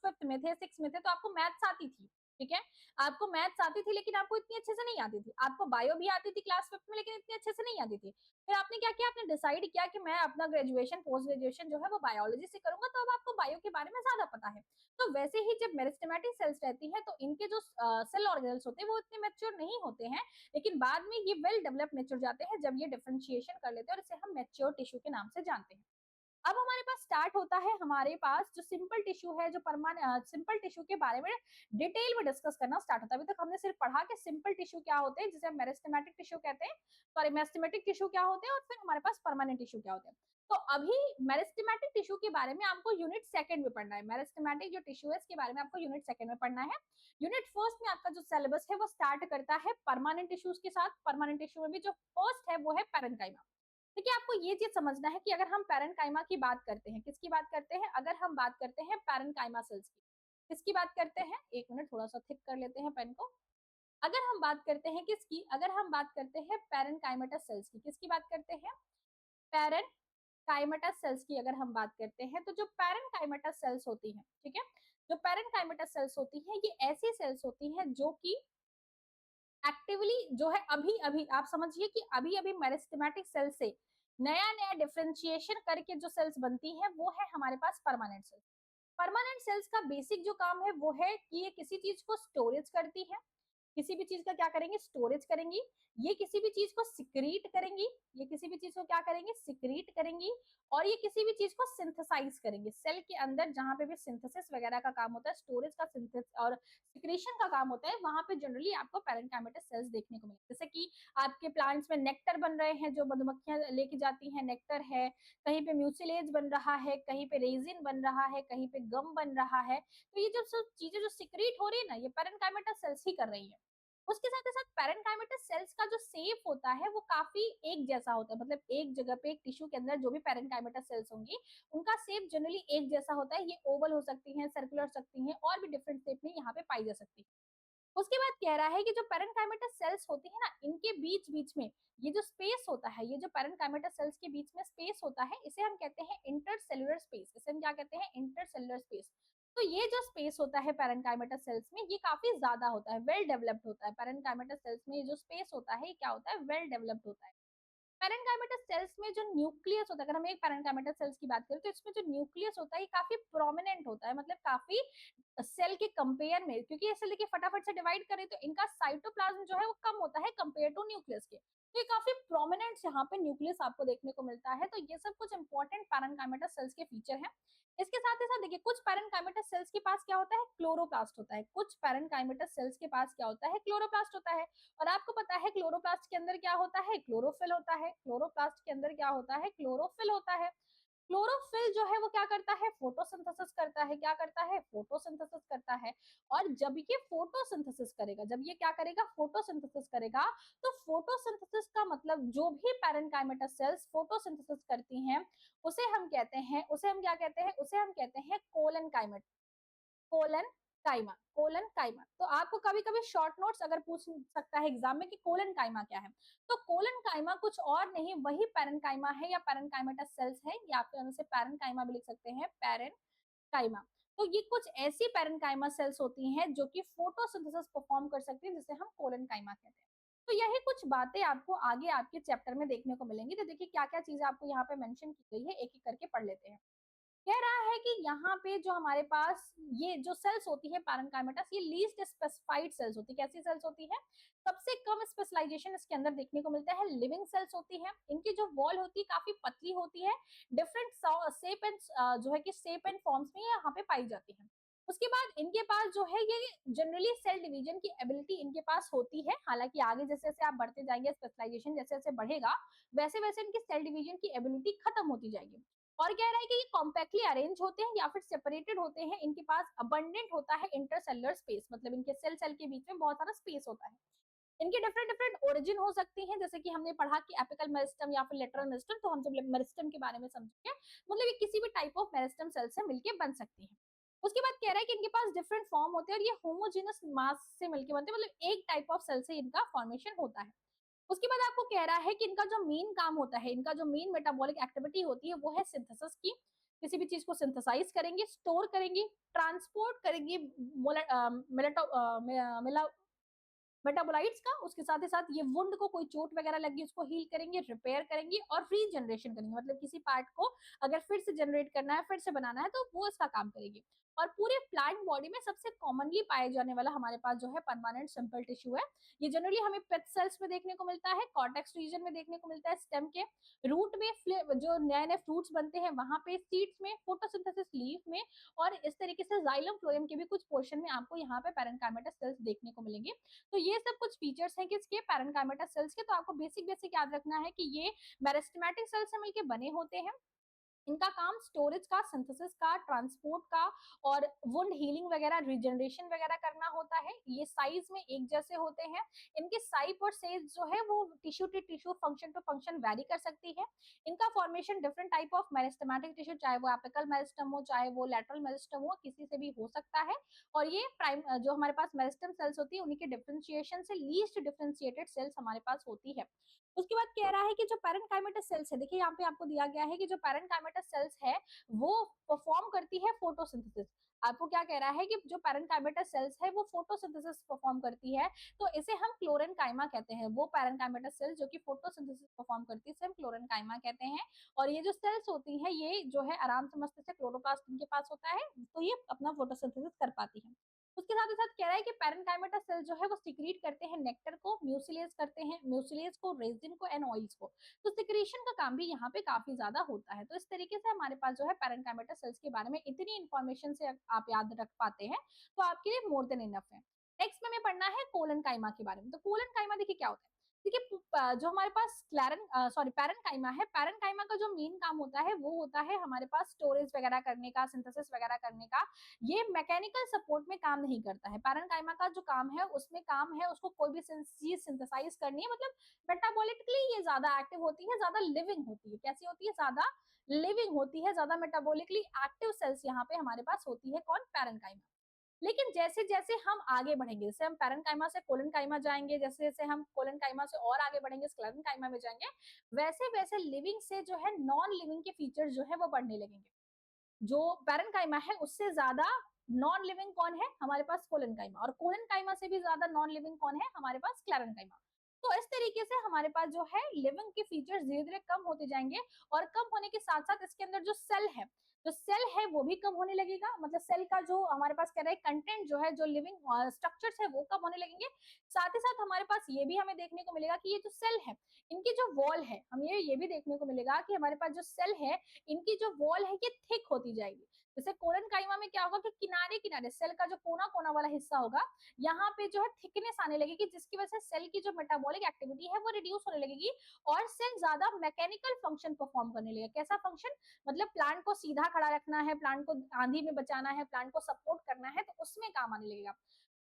फिफ्थ में थे, सिक्स में थे, तो आपको मैथ्स आती थी, ठीक है, आपको मैथ्स आती थी लेकिन आपको इतनी अच्छे से नहीं आती थी, आपको बायो भी आती थी क्लास फिफ्थ में लेकिन इतनी अच्छे से नहीं आती थी। फिर आपने क्या किया, आपने डिसाइड किया कि मैं अपना ग्रेजुएशन पोस्ट ग्रेजुएशन जो है वो बायोलॉजी से करूंगा, तो अब आपको बायो के बारे में ज्यादा पता है। तो वैसे ही जब मेरिस्टेमेटिक सेल्स रहती है तो इनके जो सेल ऑर्गेनल्स होते हैं वो इतने मेच्योर नहीं होते हैं, लेकिन बाद में ये वेल डेवलप नेचर जाते हैं जब ये डिफरेंशिएशन कर लेते हैं और इसे हम मैच्योर टिश्यू के नाम से जानते हैं। अब हमारे पास स्टार्ट होता है हमारे पास जो सिंपल टिश्यू है, जो परमानेंट सिंपल टिश्यू के बारे में डिटेल में डिस्कस करना स्टार्ट होता है। अभी तक हमने सिर्फ पढ़ा कि सिंपल टिश्यू क्या होते हैं, जिसे हम मेरिस्टेमेटिक टिश्यू कहते हैं, सॉरी मेरिस्टेमेटिक टिश्यू क्या होते हैं, और फिर हमारे पास परमानेंट टिश्यू क्या होते हैं। तो अभी मेरिस्टेमेटिक टिश्यू के बारे में आपको यूनिट सेकंड में पढ़ना है। मेरिस्टेमेटिक जो टिश्यू है इसके बारे में आपको यूनिट सेकंड में पढ़ना है। यूनिट फर्स्ट में आपका जो सिलेबस है वो स्टार्ट करता है परमानेंट टिश्यूज के साथ। परमानेंट टिश्यू में भी जो फर्स्ट है वो है पैरेन्काइमा। देखिए आपको ये चीज समझना है कि अगर हम पैरेन्काइमा की बात करते हैं, किसकी बात करते हैं, अगर हम बात करते हैं पैरेन्काइमा सेल्स की, किसकी बात करते हैं, एक मिनट थोड़ा सा थिक कर लेते हैं पेन को। अगर हम बात करते हैं किसकी, अगर हम बात करते हैं पैरेन्काइमेटस सेल्स की, किसकी बात करते हैं, पैरेन्काइमेटस सेल्स की अगर हम बात करते हैं, तो जो पैरेन्काइमेटस सेल्स होती हैं, ठीक है, जो पैरेन्काइमेटस सेल्स होती हैं ये ऐसी सेल्स होती हैं जो कि एक्टिवली जो है अभी अभी आप समझिए कि अभी अभी मेरिस्टेमेटिक सेल से नया नया डिफरेंशिएशन करके जो सेल्स बनती हैं वो है हमारे पास परमानेंट सेल्स। परमानेंट सेल्स का बेसिक जो काम है वो है कि ये किसी चीज को स्टोरेज करती है, किसी भी चीज का क्या करेंगे, स्टोरेज करेंगी, ये किसी भी चीज को सिक्रीट करेंगी, ये किसी भी चीज को क्या करेंगे, सिक्रीट करेंगी, और ये किसी भी चीज को सिंथेसाइज करेंगे। सेल के अंदर जहां पे भी सिंथेसिस वगैरह का काम होता है, स्टोरेज का सिंथेसिस और सिक्रीशन का काम होता है, वहां पे जनरली आपको पैरेन्काइमेटस सेल्स देखने को मिलते हैं। जैसे कि आपके प्लांट्स में नेक्टर बन रहे हैं, जो मधुमक्खियां लेके जाती हैं, नेक्टर है, कहीं पे म्यूसिलेज बन रहा है, कहीं पे रेजिन बन रहा है, कहीं पे गम बन रहा है, तो ये जो सब चीजें जो सिक्रीट हो रही है ना, ये पैरेन्काइमेटस सेल्स ही कर रही है। उसके साथ ही साथ पैरेन्काइमेटस सेल्स का जो शेप होता है वो काफी एक जैसा होता है, मतलब एक जगह पे एक टिश्यू के अंदर जो भी पैरेन्काइमेटस सेल्स होंगी उनका शेप जनरली एक जैसा होता है। ये ओवल हो सकती हैं, सर्कुलर हो सकती हैं, और भी डिफरेंट शेप में यहाँ पे पाई जा सकती है। उसके बाद कह रहा है कि जो पैरेन्काइमेटस सेल्स होती है ना, इनके बीच बीच में ये जो स्पेस होता है, ये जो पैरेन्काइमेटस सेल्स के बीच में स्पेस होता है, इसे हम कहते हैं इंटरसेल्युलर स्पेस। इसे हम क्या कहते हैं, इंटरसेल्युलर स्पेस। तो ये जो स्पेस होता है पैरेन्काइमेटस सेल्स में ये काफी ज्यादा होता है, वेल डेवलप्ड होता है। पैरेन्काइमेटस सेल्स में ये जो स्पेस होता है ये क्या होता है, वेल डेवलप्ड होता है। पैरेन्काइमेटस सेल्स में जो न्यूक्लियस होता है, अगर हम एक पैरेन्काइमेटस सेल्स की बात करें तो इसमें जो न्यूक्लियस होता है ये काफी प्रोमिनेंट होता है, मतलब काफी सेल के कंपेयर में, क्योंकि ये सेल देखिए फटाफट से डिवाइड करें तो इनका साइटोप्लाज्म जो है वो कम होता है कंपेयर टू न्यूक्लियस के, तो ये काफी प्रोमिनेंट यहाँ पे न्यूक्लियस आपको देखने को मिलता है। तो ये सब कुछ इंपॉर्टेंट पैरेन्काइमेटस सेल्स के फीचर हैं। इसके साथ ही साथ देखिए कुछ पैरेन्काइमेटस सेल्स के पास क्या होता है, क्लोरोप्लास्ट होता है, कुछ पैरेन्काइमेटस सेल्स के पास क्या होता है, क्लोरोप्लास्ट होता है। और आपको पता है क्लोरोप्लास्ट के अंदर क्या होता है, क्लोरोफिल होता है। क्लोरोप्लास्ट के अंदर क्या होता है, क्लोरोफिल होता है। क्लोरोफिल जो है वो क्या करता है, फोटोसिंथेसिस करता है, क्या करता है, फोटोसिंथेसिस करता है। और जब ये फोटोसिंथेसिस करेगा, जब ये क्या करेगा, फोटोसिंथेसिस करेगा, तो फोटोसिंथेसिस का मतलब जो भी पैरेन्काइमेटस सेल्स फोटोसिंथेसिस करती हैं उसे हम कहते हैं, उसे हम क्या कहते हैं, उसे हम कहते हैं कोलन काइमेट, कोलन काइमा, कोलन काइमा। तो आपको कभी कभी शॉर्ट नोट्स अगर पूछ सकता है एग्जाम में कि कोलन काइमा क्या है, तो कोलन काइमा कुछ और नहीं वही पैरेन्काइमा है या पैरेन्काइमेटस सेल्स है, या फिर उसे पैरेन्काइमा भी लिख सकते हैं, पैरेन्काइमा। तो ये कुछ ऐसी पैरेन्काइमा सेल्स होती हैं जो कि फोटोसिंथेसिस परफॉर्म कर सकती हैं, जिसे हम कोलन काइमा कहते हैं। तो यही कुछ बातें आपको आगे आपके चैप्टर में देखने को मिलेंगी। तो देखिए क्या क्या चीजें आपको यहाँ पे मेंशन की गई है, एक एक करके पढ़ लेते हैं। कह रहा है कि यहाँ पे जो हमारे पास ये जो सेल्स होती है पैरेन्काइमेटस, ये लीस्ट स्पेसिफाइड सेल्स होती है। कैसी सेल्स होती है? सबसे कम स्पेशलाइजेशन इसके अंदर देखने को मिलता है। लिविंग सेल्स होती है, इनकी जो वॉल होती है काफी पतली होती है, डिफरेंट शेप एंड जो है कि शेप एंड फॉर्म्स में यहाँ पे पाई जाती है। उसके बाद इनके पास जो है ये जनरली सेल डिवीजन की एबिलिटी इनके पास होती है। हालांकि आगे जैसे जैसे आप बढ़ते जाएंगे, स्पेशलाइजेशन जैसे जैसे बढ़ेगा, वैसे वैसे इनकी सेल डिवीजन की एबिलिटी खत्म होती जाएगी। और कह रहा है कि ये कॉम्पैक्टली अरेंज होते हैं या फिर सेपरेटेड होते हैं। इनके पास अबंडेंट होता है इंटरसेलुलर स्पेस, मतलब इनके सेल सेल के बीच में बहुत सारा स्पेस होता है। इनकी डिफरेंट डिफरेंट ओरिजिन हो सकती हैं, जैसे कि हमने पढ़ा कि एपिकल मेरिस्टम या फिर लेटरल मेरिस्टम, तो हम जब मेरिस्टम के बारे में समझेंगे, मतलब ये किसी भी टाइप ऑफ मेरिस्टम सेल से मिलकर बन सकती है। उसके बाद कह रहा है कि इनके पास डिफरेंट फॉर्म होते हैं और ये होमोजेनस मास से मिलकर बनते हैं, मतलब एक टाइप ऑफ सेल से इनका फॉर्मेशन होता है। उसके बाद आपको कह रहा है कि इनका जो मेन काम होता है, इनका जो मेन मेटाबॉलिक एक्टिविटी होती है, वो है सिंथेसिस की। किसी भी चीज को सिंथेसाइज करेंगे, स्टोर करेंगे, ट्रांसपोर्ट करेंगे मेटाबोलाइट्स का। उसके साथ ही साथ ये वुंड को, कोई चोट वगैरह लगी उसको हील करेंगे, रिपेयर करेंगे और रीजनरेशन करेंगे, मतलब किसी पार्ट को अगर फिर से जनरेट करना है, फिर से बनाना है, तो वो इसका काम करेगी। और पूरे प्लांट बॉडी में सबसे कॉमनली पाए जाने वाला हमारे पास जो है परमानेंट सिंपल टिश्यू है। ये जनरली हमें पेट सेल्स में देखने को मिलता है, कॉर्टेक्स रीजन में देखने को मिलता है, स्टेम के रूट में, जो नए नए फ्रूट्स बनते हैं वहां पे, सीड्स में, फोटोसिंथेसिस लीफ में, और इस तरीके से जाइलम फ्लोएम के भी कुछ पोर्शन में आपको यहाँ पे पैरेन्काइमेटस सेल्स देखने को मिलेंगे। तो ये सब कुछ फीचर्स हैं किसके? पैरेन्काइमेटस सेल्स के। तो आपको बेसिक बेसिक याद रखना है कि ये मेरिस्टेमेटिक सेल्स से मिलकर बने होते हैं। इनका काम स्टोरेज का, सिंथेसिस का, ट्रांसपोर्ट का और वुंड हीलिंग वगैरह, रिजनरेशन वगैरह करना होता है। ये साइज में एक जैसे होते हैं। इनके साइज और साइज जो है वो tissue to tissue, function to function vary कर सकती है। इनका formation different type of meristematic tissue, चाहे वो एपिकल मेरिस्टम हो, चाहे वो लेटरल मेरिस्टम हो, किसी से भी हो सकता है। और ये प्राइम जो हमारे पास मेरिस्टम सेल्स होती है, उन्हीं के डिफरेंशिएशन से लीस्ट डिफरेंशिएटेड सेल्स हमारे पास होती है। उसके बाद कह रहा है कि जो पैरेन्काइमेटस सेल्स है, देखिए यहाँ पे आपको दिया गया है कि जो पैरेन्काइमेटस सेल्स है वो परफॉर्म करती है फोटोसिंथेसिस। आपको क्या कह रहा है कि जो पैरेन्काइमेटस सेल्स है वो फोटोसिंथेसिस परफॉर्म करती है, तो इसे हम क्लोरेनकाइमा कहते हैं। वो पैरेन्काइमेटस सेल्स जो कि फोटोसिंथेसिस परफॉर्म करती है, इसे हम क्लोरेनकाइमा कहते हैं। और ये जो सेल्स होती है, ये जो है आराम से मस्त से क्लोरोप्लास्ट इनके पास होता है, तो ये अपना फोटोसिंथेसिस कर पाती है। उसके साथ ही साथ कह रहा है कि पैरेन्काइमेटस सेल जो है वो सिक्रीट करते हैं नेक्टर को, म्यूसिलेज करते हैं, म्यूसिलेज को, रेजिन को एंड ऑयल्स को। तो सिक्रीशन का काम भी यहाँ पे काफी ज्यादा होता है। तो इस तरीके से हमारे पास जो है पैरेन्काइमेटस सेल्स के बारे में इतनी इंफॉर्मेशन से आप याद रख पाते हैं, तो आपके लिए मोर देन इनफ है। नेक्स्ट में हमें पढ़ना है कोलन काइमा के बारे में। तो कोलन काइमा देखिए क्या होता है। देखिए जो हमारे पास पैरेन्काइमा है, पैरेन्काइमा का जो मेन काम होता है वो होता है हमारे पास स्टोरेज वगैरह करने का, सिंथेसिस वगैरह करने का। ये मैकेनिकल सपोर्ट में काम नहीं करता है। पैरेन्काइमा का जो काम है, उसमें काम है उसको कोई भी चीज सिंथेसाइज करनी है, मतलब मेटाबॉलिकली ये ज्यादा एक्टिव होती है, ज्यादा लिविंग होती है। कैसी होती है? ज्यादा लिविंग होती है, ज्यादा मेटाबॉलिकली एक्टिव सेल्स यहाँ पे हमारे पास होती है। कौन? पैरेन्काइमा। लेकिन जैसे जैसे हम आगे बढ़ेंगे, जैसे हम पैरेन्काइमा से कोलेनकाइमा जाएंगे, जैसे जैसे हम कोलेनकाइमा से और आगे बढ़ेंगे, स्क्लेरेनकाइमा में जाएंगे, वैसे वैसे लिविंग से जो है नॉन लिविंग के फीचर्स जो है वो बढ़ने लगेंगे। जो पैरेन्काइमा है उससे ज्यादा नॉन लिविंग कौन है? हमारे पास कोलेनकाइमा। और कोलेनकाइमा से भी ज्यादा नॉन लिविंग कौन है? हमारे पास क्लेरेनकाइमा। तो इस तरीके से हमारे पास जो है लिविंग के फीचर्स धीरे धीरे कम होते जाएंगे, और कम होने के साथ साथ इसके अंदर जो सेल है, जो सेल है वो भी कम होने लगेगा। मतलब सेल का जो हमारे पास कह रहे हैं कंटेंट जो है, जो लिविंग स्ट्रक्चर्स है वो कम होने लगेंगे। साथ ही साथ हमारे पास ये भी हमें देखने को मिलेगा कि ये जो सेल है, इनकी जो वॉल है, हम ये भी देखने को मिलेगा कि हमारे पास जो सेल है, इनकी जो वॉल है ये थिक होती जाएगी। जैसे कोलन काइमा में क्या होगा कि किनारे किनारे सेल का जो कोना कोना वाला हिस्सा होगा, यहाँ पे जो है थिकनेस आने लगेगी, जिसकी वजह से सेल की जो मेटाबॉलिक एक्टिविटी है वो रिड्यूस होने लगेगी, और सेल ज्यादा मैकेनिकल फंक्शन परफॉर्म करने लगेगा। कैसा फंक्शन? मतलब प्लांट को सीधा खड़ा रखना है, प्लांट को आंधी में बचाना है, प्लांट को सपोर्ट करना है, तो उसमें काम आने लगेगा।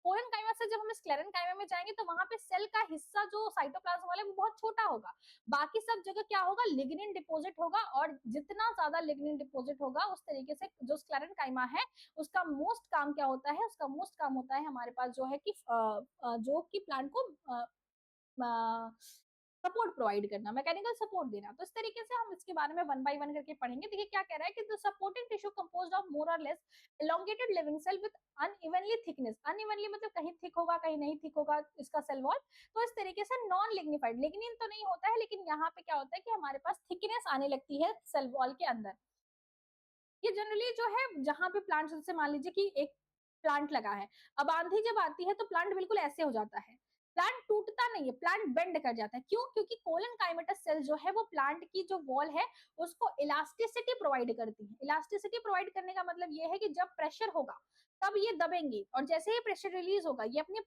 कोलन काइमा से जब हम स्क्लेरन काइमा में जाएंगे, तो वहां पे सेल का हिस्सा जो साइटोप्लाज्म वाला है वो बहुत छोटा होगा। बाकी सब जगह क्या होगा? लिग्निन डिपॉजिट होगा, और जितना ज्यादा लिग्निन डिपॉजिट होगा, उस तरीके से जो स्क्लेरन काइमा है उसका मोस्ट काम क्या होता है? उसका मोस्ट काम होता है हमारे पास जो है कि जो कि प्लांट को सपोर्ट प्रोवाइड करना, मैकेनिकल सपोर्ट देना। तो इस तरीके से हम इसके बारे में वन बाय वन करके पढ़ेंगे। देखिए क्या कह रहा है कि the supporting tissue composed of more और less elongated living cell with unevenly thickness. Unevenly मतलब कहीं थिक होगा, कहीं नहीं थिक होगा इसका सेल वॉल। तो इस तरीके से नॉन लिग्निफाइड, लिग्निन तो नहीं होता है, लेकिन यहाँ पे क्या होता है कि हमारे पास थिकनेस आने लगती है सेल वॉल के अंदर। ये जनरली जो है जहाँ पे प्लांट, जैसे मान लीजिए कि एक प्लांट लगा है, अब आंधी जब आती है तो प्लांट बिल्कुल ऐसे हो जाता है, प्लांट टूटता नहीं है, प्लांट बेंड कर जाता है। क्यों? क्योंकि कोलन काइमेटस सेल जो है वो प्लांट की जो वॉल है उसको इलास्टिसिटी प्रोवाइड करती है। इलास्टिसिटी प्रोवाइड करने का मतलब ये है कि जब प्रेशर होगा तब ये दबेंगे, और जैसे ही प्रेशर रिलीज होगा ये अपने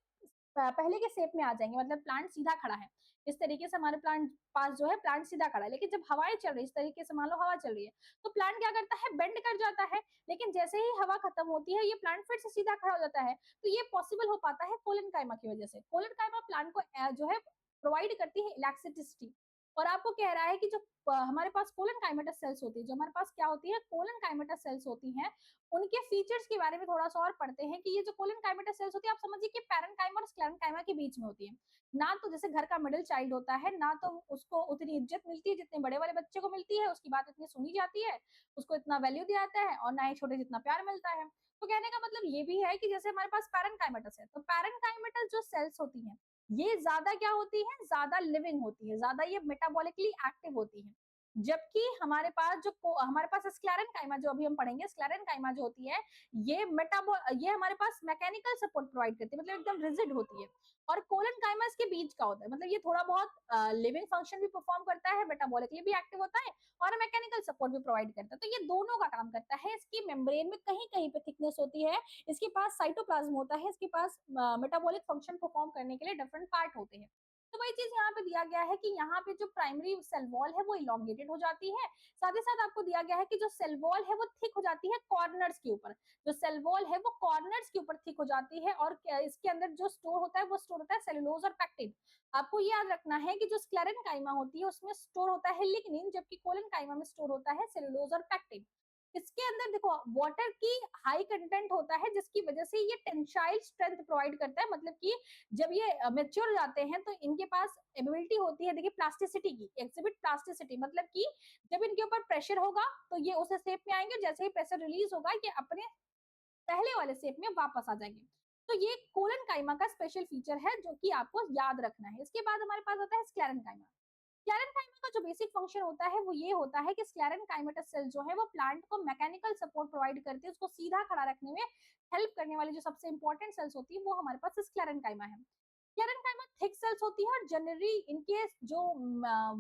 पहले के शेप में आ जाएंगे, मतलब प्लांट सीधा खड़ा है। इस तरीके से हमारे प्लांट पास जो है प्लांट सीधा खड़ा है, लेकिन जब हवाएं चल रही है, इस तरीके से मान लो हवा चल रही है, तो प्लांट क्या करता है, बेंड कर जाता है। लेकिन जैसे ही हवा खत्म होती है ये प्लांट फिर से सीधा खड़ा हो जाता है। तो ये पॉसिबल हो पाता है कोलन काइमा की वजह से। कोलन काइमा प्लांट को जो है प्रोवाइड करती है इलेक्ट्रिसिटी। और आपको कह रहा है कि जो हमारे पास कोलन काइमेटस सेल्स होती है, जो हमारे पास क्या होती है, कोलन काइमेटस सेल्स होती हैं, उनके फीचर्स के बारे में थोड़ा सा और पढ़ते हैं कि ये जो कोलन काइमेटस सेल्स होती है, आप समझिए कि पैरेंकाइमा और स्क्लेरेंकाइमा के बीच में होती है। ना तो जैसे घर का मिडिल चाइल्ड होता है, ना तो उसको उतनी इज्जत मिलती है जितने बड़े वाले बच्चे को मिलती है, उसकी बात इतनी सुनी जाती है, उसको इतना वैल्यू दिया जाता है, और ना ही छोटे जितना प्यार मिलता है। तो कहने का मतलब ये भी है कि जैसे हमारे पास पैरेंकाइमेटस है, तो पैरेंकाइमेटस जो सेल्स होती हैं ये ज्यादा क्या होती है, ज्यादा लिविंग होती है, ज्यादा ये मेटाबॉलिकली एक्टिव होती है। जबकि हमारे पास जो हमारे पास स्क्लेरेंकाइमा जो अभी हम पढ़ेंगे, स्क्लेरेंकाइमा जो होती है ये हमारे पास मैकेनिकल सपोर्ट प्रोवाइड करती है, मतलब एकदम रिजिड होती है। और कोलन काइमा इसके बीच का होता है, मतलब ये थोड़ा बहुत लिविंग फंक्शन भी परफॉर्म करता है, मेटाबॉलिकली भी एक्टिव होता है, और मैकेनिकल सपोर्ट भी प्रोवाइड करता है। तो ये दोनों का काम करता है। इसकी मेम्ब्रेन में कहीं कहीं पे थिकनेस होती है, इसके पास साइटोप्लाज्म होता है, इसके पास मेटाबॉलिक फंक्शन परफॉर्म करने के लिए डिफरेंट पार्ट होते हैं। तो वही चीज यहाँ पे दिया गया है कि यहाँ पे जो प्राइमरी सेल वॉल है वो इलोंगेटेड हो जाती है। साथ ही साथ आपको दिया गया है कि जो सेल वॉल है वो थिक हो जाती है कॉर्नर्स के ऊपर। जो सेल वॉल है वो कॉर्नर्स के ऊपर थिक हो जाती है, और इसके अंदर जो स्टोर होता है वो स्टोर होता है सेलुलोज और पैक्टिन। आपको ये याद रखना है कि जो स्क्लेरेंकाइमा होती है उसमें स्टोर होता है लिग्निन, जबकि कोलेनकाइमा में स्टोर होता है सेलुलोज और पैक्टिन। इसके अंदर देखो वाटर की हाई कंटेंट होता है, जिसकी वजह से ये टेंसाइल स्ट्रेंथ प्रोवाइड करता है। मतलब कि जब ये मेच्योर जाते हैं तो इनके पास एबिलिटी होती है, देखिए प्लास्टिसिटी की, एक्सिबिट प्लास्टिसिटी, मतलब कि जब इनके ऊपर प्रेशर होगा तो ये उस शेप में आएंगे, जैसे ही प्रेशर रिलीज होगा ये अपने पहले वाले शेप में वापस आ जाएंगे। तो ये कोलन काइमा का स्पेशल फीचर है जो कि आपको याद रखना है। इसके बाद हमारे पास आता है स्क्लेरन काइमा। स्क्लेरन काइमा का जो बेसिक फंक्शन होता है वो ये होता है कि स्क्लेरन काइमेटस सेल जो है वो प्लांट को मैकेनिकल सपोर्ट प्रोवाइड करती है, उसको सीधा खड़ा रखने में हेल्प करने वाली जो सबसे इंपॉर्टेंट सेल्स होती है वो हमारे पास स्क्लेरन काइमा है। स्क्लेरेंकाइमा थिक सेल्स होती है, और जनरली इनके जो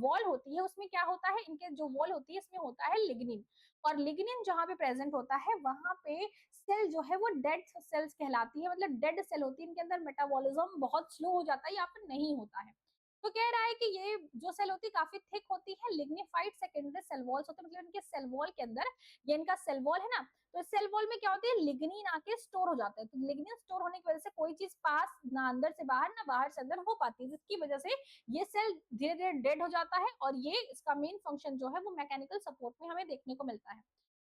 वॉल होती है उसमें क्या होता है, इनके जो वॉल होती है इसमें होता है लिग्निन। और लिग्निन जहां पे प्रेजेंट होता है वहां पे सेल जो है वो डेड सेल्स कहलाती है, मतलब डेड सेल होती है, इनके अंदर मेटाबॉलिज्म बहुत स्लो हो जाता है या फिर नहीं होता है। तो कह रहा है कि ये जो सेल होती है काफी थिक होती है, लिग्निफाइड सेकेंडरी सेल वॉल्स होते हैं, मतलब इनके सेल वॉल के अंदर, ये इनका सेल वॉल है ना, तो सेल वॉल में क्या होती है, लिग्निन आके स्टोर हो जाता है। तो लिग्निन स्टोर होने की वजह से कोई चीज पास ना अंदर से बाहर ना बाहर से अंदर हो पाती है, जिसकी वजह से ये सेल धीरे धीरे डेड हो जाता है, और ये इसका मेन फंक्शन जो है वो मैकेनिकल सपोर्ट में हमें देखने को मिलता है।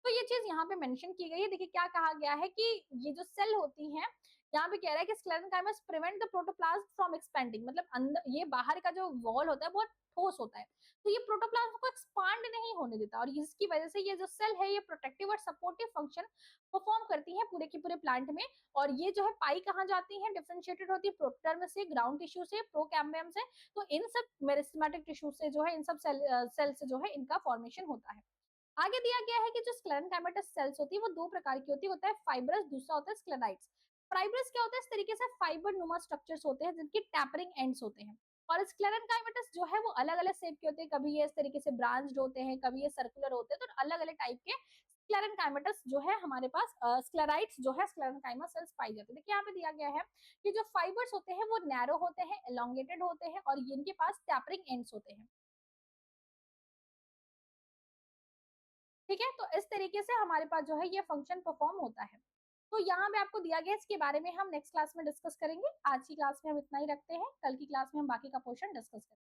तो ये चीज यहाँ पे मेंशन की गई है। देखिए क्या कहा गया है कि ये जो सेल होती हैं, यहाँ पे कह रहा है कि sclerenchymas prevent the protoplasm from expanding, मतलब अंदर ये बाहर का जो वॉल होता है बहुत ठोस होता है, तो ये प्रोटोप्लाज्म को एक्सपांड नहीं होने देता, और इसकी वजह से ये जो सेल है ये प्रोटेक्टिव और सपोर्टिव फंक्शन परफॉर्म करती है पूरे के पूरे प्लांट में। और ये जो है पाई कहाँ जाती है, डिफरेंशिएटेड होती है प्रोटर्म से, ग्राउंड टिश्यू से, प्रोकैम्बियम से। तो इन सब मेरिस्टेमेटिक टिश्यू से जो है, इन सब सेल से जो है इनका फॉर्मेशन होता है। आगे दिया गया है कि जो स्क्लेरेंकाइमेटस सेल्स होती है वो दो प्रकार की होती है, होता है फाइब्रस, दूसरा होता है स्क्लेराइड्स। फाइब्रस क्या होता है, इस तरीके से फाइबर नुमा स्ट्रक्चर्स होते हैं जिनके टैपरिंग एंड्स होते हैं। और स्क्लेरेंकाइमेटस जो है वो अलग अलग शेप के होते हैं, कभी ये इस तरीके से ब्रांच्ड होते हैं, कभी ये सर्कुलर होते हैं, तो अलग अलग टाइप के स्क्लेरेंकाइमेटस जो है हमारे पास स्क्लेराइड्स जो है स्क्लेरेंकाइमा सेल्स पाई जाती है। देखिए यहाँ पे दिया गया है कि जो फाइबर्स होते हैं वो नैरो होते हैं, एलोंगेटेड होते हैं, और इनके पास टैपरिंग एंड्स होते हैं। ठीक है, तो इस तरीके से हमारे पास जो है ये फंक्शन परफॉर्म होता है। तो यहाँ पे आपको दिया गया, इसके बारे में हम नेक्स्ट क्लास में डिस्कस करेंगे। आज की क्लास में हम इतना ही रखते हैं, कल की क्लास में हम बाकी का पोर्शन डिस्कस करेंगे।